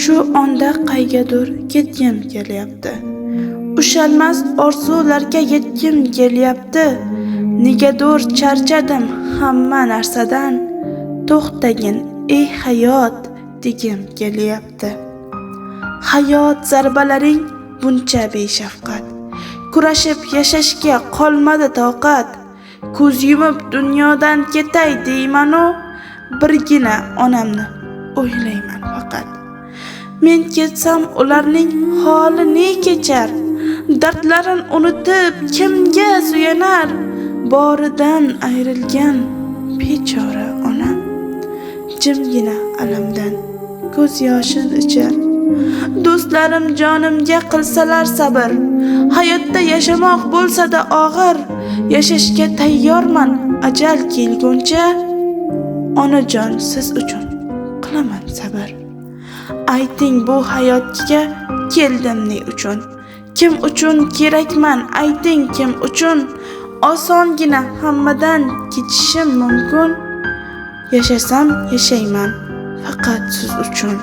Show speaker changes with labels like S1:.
S1: Shu onda qaygadir ketgim kelyapti. Ushalmas orzularga yetgim kelyapti. Negadir charchadim hamma narsadan. To'xtagin ey hayot degim kelyapti. Hayot zarbalaring buncha beshafqat. Kurashib yashashga qolmadi toqat. Ko'z yumib dunyodan ketay deyman-u, birgina onamni o'ylayman faqat. Men ketsam ularning holi ne kechar? Dardlarin unutib kimga suyanar? Boridan ayrilgan bechora onam jimgina alamdan ko'z yoshin ichar. Do'stlarim jonimga qilsalar sabr, hayotda yashamoq bo'lsa-da og'ir, yashashga tayyorman ajal kelguncha. Onajon siz uchun qilaman sabr. Ayting bu hayotga keldim ne uchun? Kim uchun kerakman? Ayting kim uchun? Osongina hammadan kechishim mumkin. Yashasam yashayman faqat siz uchun.